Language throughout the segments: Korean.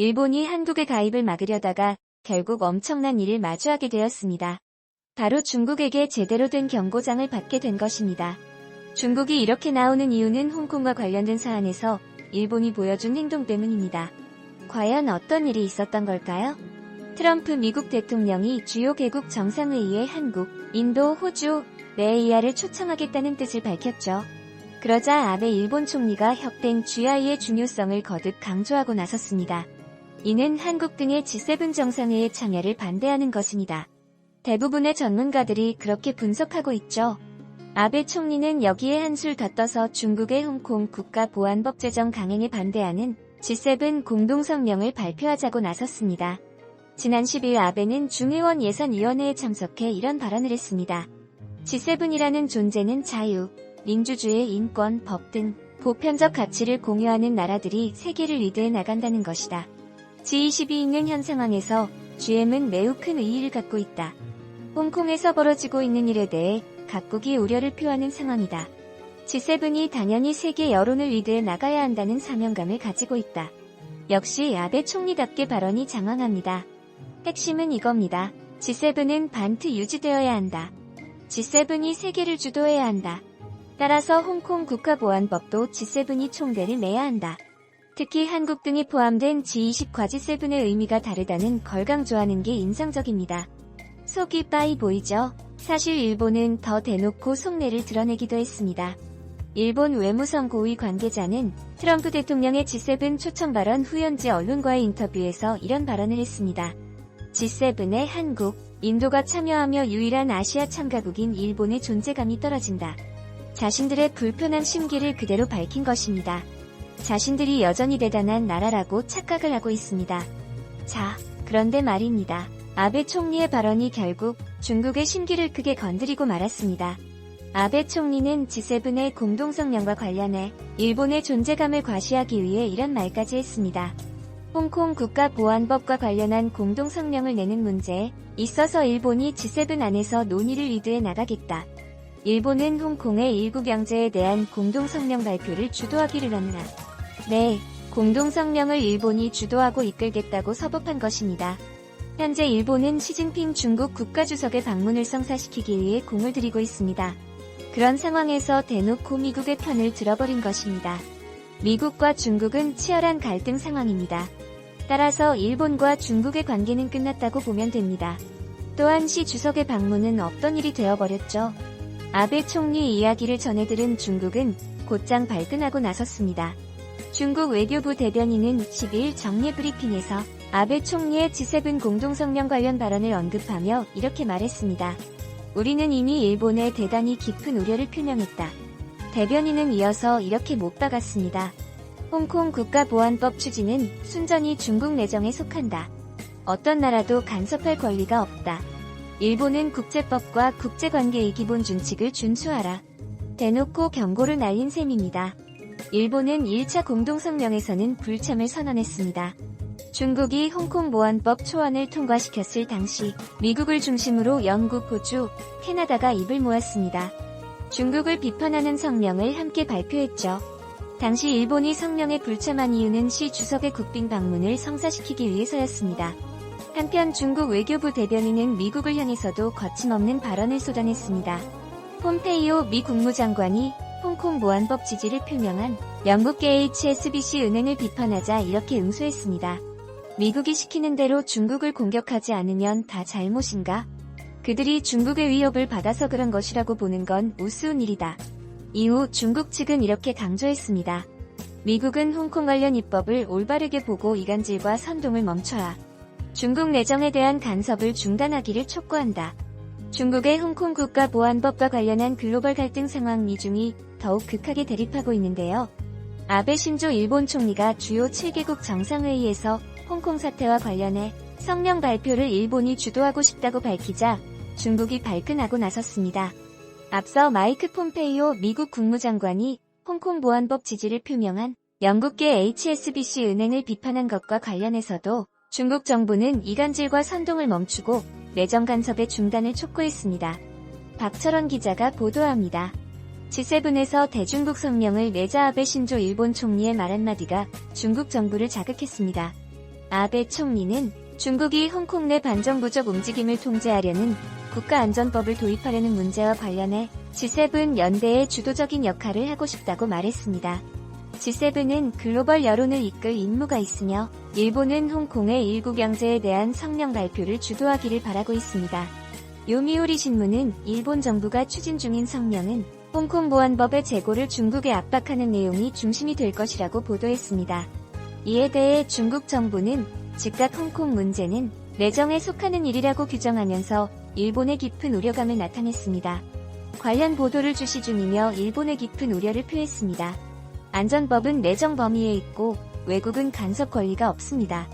일본이 한국의 가입을 막으려다가 결국 엄청난 일을 마주하게 되었습니다. 바로 중국에게 제대로 된 경고장을 받게 된 것입니다. 중국이 이렇게 나오는 이유는 홍콩과 관련된 사안에서 일본이 보여준 행동 때문입니다. 과연 어떤 일이 있었던 걸까요? 트럼프 미국 대통령이 주요 개국 정상회의에 한국, 인도, 호주, 레이아를 초청하겠다는 뜻을 밝혔죠. 그러자 아베 일본 총리가 협된 GI의 중요성을 거듭 강조하고 나섰습니다. 이는 한국 등의 G7 정상회의 참여를 반대하는 것입니다. 대부분의 전문가들이 그렇게 분석하고 있죠. 아베 총리는 여기에 한술 더 떠서 중국의 홍콩 국가보안법 제정 강행에 반대하는 G7 공동성명을 발표하자고 나섰습니다. 지난 10일 아베는 중의원 예산위원회에 참석해 이런 발언을 했습니다. G7이라는 존재는 자유, 민주주의, 인권, 법 등 보편적 가치를 공유하는 나라들이 세계를 리드해 나간다는 것이다. G20이 있는 현 상황에서 GM은 매우 큰 의의를 갖고 있다. 홍콩에서 벌어지고 있는 일에 대해 각국이 우려를 표하는 상황이다. G7이 당연히 세계 여론을 리드해 나가야 한다는 사명감을 가지고 있다. 역시 아베 총리답게 발언이 장황합니다. 핵심은 이겁니다. G7은 반트 유지되어야 한다. G7이 세계를 주도해야 한다. 따라서 홍콩 국가보안법도 G7이 총대를 메야 한다. 특히 한국 등이 포함된 G20 과지7의 의미가 다르다는 걸 강조하는 게 인상적입니다. 속이 빠이 보이죠? 사실 일본은 더 대놓고 속내를 드러내기도 했습니다. 일본 외무성 고위 관계자는 트럼프 대통령의 G7 초청 발언 후 현지 언론과의 인터뷰에서 이런 발언을 했습니다. G7에 한국, 인도가 참여하며 유일한 아시아 참가국인 일본의 존재감이 떨어진다. 자신들의 불편한 심기를 그대로 밝힌 것입니다. 자신들이 여전히 대단한 나라라고 착각을 하고 있습니다. 자, 그런데 말입니다. 아베 총리의 발언이 결국 중국의 심기를 크게 건드리고 말았습니다. 아베 총리는 G7의 공동성명과 관련해 일본의 존재감을 과시하기 위해 이런 말까지 했습니다. 홍콩 국가보안법과 관련한 공동성명을 내는 문제에 있어서 일본이 G7 안에서 논의를 리드해 나가겠다. 일본은 홍콩의 일부 경제에 대한 공동성명 발표를 주도하기를 합니다. 네, 공동성명을 일본이 주도하고 이끌겠다고 서법한 것입니다. 현재 일본은 시진핑 중국 국가주석의 방문을 성사시키기 위해 공을 들이고 있습니다. 그런 상황에서 대놓고 미국의 편을 들어버린 것입니다. 미국과 중국은 치열한 갈등 상황입니다. 따라서 일본과 중국의 관계는 끝났다고 보면 됩니다. 또한 시 주석의 방문은 없던 일이 되어버렸죠. 아베 총리 이야기를 전해들은 중국은 곧장 발끈하고 나섰습니다. 중국 외교부 대변인은 12일 정례 브리핑에서 아베 총리의 G7 공동성명 관련 발언을 언급하며 이렇게 말했습니다. 우리는 이미 일본에 대단히 깊은 우려를 표명했다. 대변인은 이어서 이렇게 못 박았습니다. 홍콩 국가보안법 추진은 순전히 중국 내정에 속한다. 어떤 나라도 간섭할 권리가 없다. 일본은 국제법과 국제관계의 기본 준칙을 준수하라. 대놓고 경고를 날린 셈입니다. 일본은 1차 공동성명에서는 불참을 선언했습니다. 중국이 홍콩 보안법 초안을 통과시켰을 당시 미국을 중심으로 영국, 호주, 캐나다가 입을 모았습니다. 중국을 비판하는 성명을 함께 발표했죠. 당시 일본이 성명에 불참한 이유는 시 주석의 국빈 방문을 성사시키기 위해서였습니다. 한편 중국 외교부 대변인은 미국을 향해서도 거침없는 발언을 쏟아냈습니다. 폼페이오 미 국무장관이 홍콩 보안법 지지를 표명한 영국계 HSBC 은행을 비판하자 이렇게 응수했습니다. 미국이 시키는 대로 중국을 공격하지 않으면 다 잘못인가? 그들이 중국의 위협을 받아서 그런 것이라고 보는 건 우스운 일이다. 이후 중국 측은 이렇게 강조했습니다. 미국은 홍콩 관련 입법을 올바르게 보고 이간질과 선동을 멈춰야 중국 내정에 대한 간섭을 중단하기를 촉구한다. 중국의 홍콩 국가보안법과 관련한 글로벌 갈등 상황 미중이 더욱 극하게 대립하고 있는데요. 아베 신조 일본 총리가 주요 7개국 정상회의에서 홍콩 사태와 관련해 성명 발표를 일본이 주도하고 싶다고 밝히자 중국이 발끈하고 나섰습니다. 앞서 마이크 폼페이오 미국 국무장관이 홍콩 보안법 지지를 표명한 영국계 HSBC 은행을 비판한 것과 관련해서도 중국 정부는 이간질과 선동을 멈추고 내정 간섭의 중단을 촉구했습니다. 박철원 기자가 보도합니다. G7에서 대중국 성명을 내자 아베 신조 일본 총리의 말 한마디가 중국 정부를 자극했습니다. 아베 총리는 중국이 홍콩 내 반정부적 움직임을 통제하려는 국가안전법을 도입하려는 문제와 관련해 G7 연대의 주도적인 역할을 하고 싶다고 말했습니다. G7은 글로벌 여론을 이끌 임무가 있으며 일본은 홍콩의 일구 경제에 대한 성명 발표를 주도하기를 바라고 있습니다. 요미우리 신문은 일본 정부가 추진 중인 성명은 홍콩 보안법의 재고를 중국에 압박하는 내용이 중심이 될 것이라고 보도했습니다. 이에 대해 중국 정부는 즉각 홍콩 문제는 내정에 속하는 일이라고 규정하면서 일본의 깊은 우려감을 나타냈습니다. 관련 보도를 주시 중이며 일본의 깊은 우려를 표했습니다. 안전법은 내정 범위에 있고 외국은 간섭 권리가 없습니다.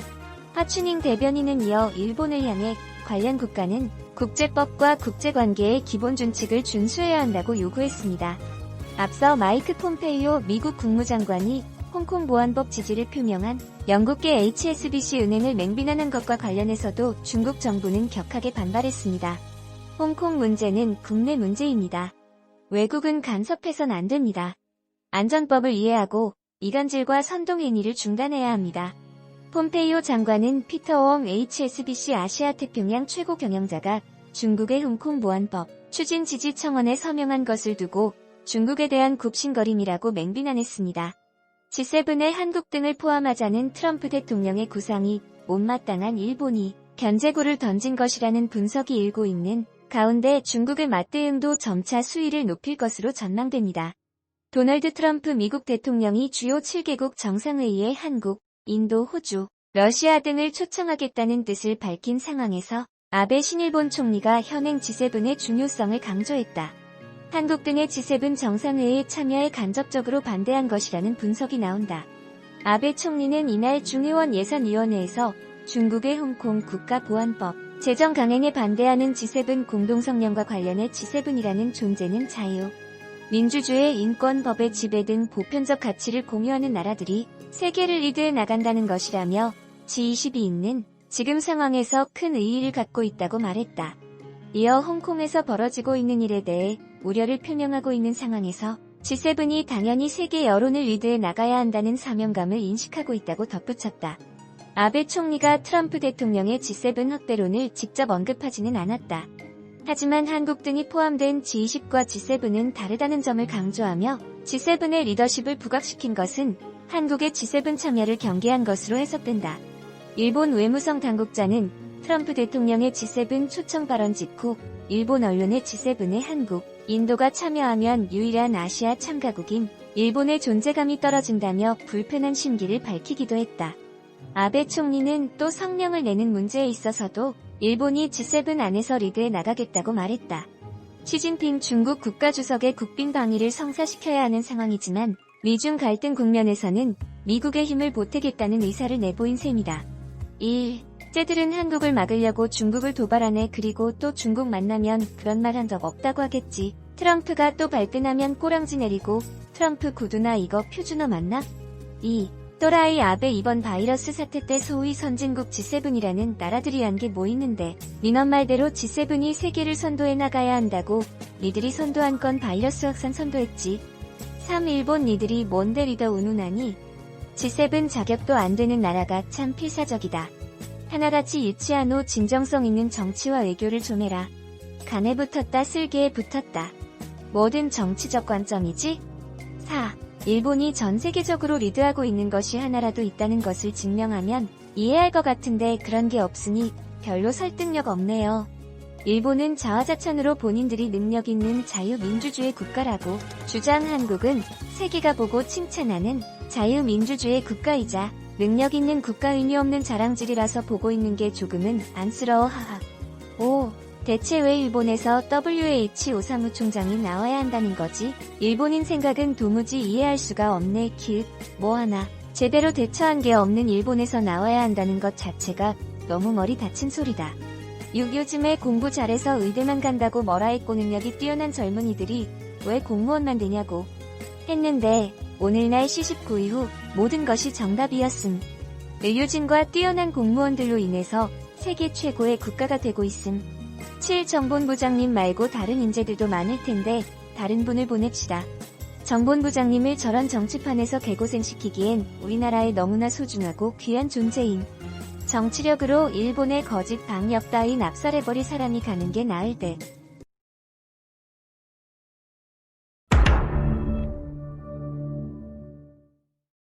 하추닝 대변인은 이어 일본을 향해 관련 국가는 국제법과 국제관계의 기본 준칙을 준수해야 한다고 요구했습니다. 앞서 마이크 폼페이오 미국 국무장관이 홍콩 보안법 지지를 표명한 영국계 HSBC 은행을 맹비난한 것과 관련해서도 중국 정부는 격하게 반발했습니다. 홍콩 문제는 국내 문제입니다. 외국은 간섭해선 안 됩니다. 안전법을 이해하고 이간질과 선동행위를 중단해야 합니다. 폼페이오 장관은 피터 웡 HSBC 아시아 태평양 최고 경영자가 중국의 홍콩 보안법 추진 지지 청원에 서명한 것을 두고 중국에 대한 굽신거림이라고 맹비난했습니다. G7의 한국 등을 포함하자는 트럼프 대통령의 구상이 못마땅한 일본이 견제구를 던진 것이라는 분석이 일고 있는 가운데 중국의 맞대응도 점차 수위를 높일 것으로 전망됩니다. 도널드 트럼프 미국 대통령이 주요 7개국 정상회의에 한국, 인도, 호주, 러시아 등을 초청하겠다는 뜻을 밝힌 상황에서 아베 신일본 총리가 현행 G7의 중요성을 강조했다. 한국 등의 G7 정상회의에 참여에 간접적으로 반대한 것이라는 분석이 나온다. 아베 총리는 이날 중의원 예산위원회에서 중국의 홍콩 국가보안법 제정 강행에 반대하는 G7 공동성명과 관련해 G7이라는 존재는 자유, 민주주의, 인권, 법의 지배 등 보편적 가치를 공유하는 나라들이 세계를 리드해 나간다는 것이라며 G20이 있는 지금 상황에서 큰 의의를 갖고 있다고 말했다. 이어 홍콩에서 벌어지고 있는 일에 대해 우려를 표명하고 있는 상황에서 G7이 당연히 세계 여론을 리드해 나가야 한다는 사명감을 인식하고 있다고 덧붙였다. 아베 총리가 트럼프 대통령의 G7 확대론을 직접 언급하지는 않았다. 하지만 한국 등이 포함된 G20과 G7은 다르다는 점을 강조하며 G7의 리더십을 부각시킨 것은 한국의 G7 참여를 경계한 것으로 해석된다. 일본 외무성 당국자는 트럼프 대통령의 G7 초청 발언 직후 일본 언론의 G7에 한국, 인도가 참여하면 유일한 아시아 참가국인 일본의 존재감이 떨어진다며 불편한 심기를 밝히기도 했다. 아베 총리는 또 성명을 내는 문제에 있어서도 일본이 G7 안에서 리드해 나가겠다고 말했다. 시진핑 중국 국가주석의 국빈 방위를 성사시켜야 하는 상황이지만 미중 갈등 국면에서는 미국의 힘을 보태겠다는 의사를 내보인 셈이다. 1. 쟤들은 한국을 막으려고 중국을 도발하네. 그리고 또 중국 만나면 그런 말 한 적 없다고 하겠지. 트럼프가 또 발끈하면 꼬랑지 내리고 트럼프 구두나 이거 표준어 맞나? 2. 또라이 아베 이번 바이러스 사태 때 소위 선진국 G7이라는 나라들이 한 게 뭐 있는데 민원 말대로 G7이 세계를 선도해 나가야 한다고 니들이 선도한 건 바이러스 확산 선도했지. 3. 일본 니들이 뭔데 리더 운운하니? G7 자격도 안 되는 나라가 참 필사적이다. 하나같이 유치한 후 진정성 있는 정치와 외교를 좀 해라. 간에 붙었다 쓸개에 붙었다. 뭐든 정치적 관점이지? 4. 일본이 전 세계적으로 리드하고 있는 것이 하나라도 있다는 것을 증명하면 이해할 것 같은데 그런 게 없으니 별로 설득력 없네요. 일본은 자화자찬으로 본인들이 능력 있는 자유민주주의 국가라고 주장. 한국은 세계가 보고 칭찬하는 자유민주주의 국가이자 능력 있는 국가 의미 없는 자랑질이라서 보고 있는 게 조금은 안쓰러워. 하하. 오, 대체 왜 일본에서 WH 오사무 총장이 나와야 한다는 거지? 일본인 생각은 도무지 이해할 수가 없네. 키읔, 뭐하나 제대로 대처한 게 없는 일본에서 나와야 한다는 것 자체가 너무 머리 다친 소리다. 요즘에 공부 잘해서 의대만 간다고 뭐라 했고 능력이 뛰어난 젊은이들이 왜 공무원만 되냐고 했는데 오늘날 시집9 이후 모든 것이 정답이었음. 의료진과 뛰어난 공무원들로 인해서 세계 최고의 국가가 되고 있음. 7. 정본부장님 말고 다른 인재들도 많을 텐데 다른 분을 보냅시다. 정본부장님을 저런 정치판에서 개고생시키기엔 우리나라에 너무나 소중하고 귀한 존재임. 정치력으로 일본의 거짓 방역 따윈 압살해버릴 사람이 가는 게 나을 듯.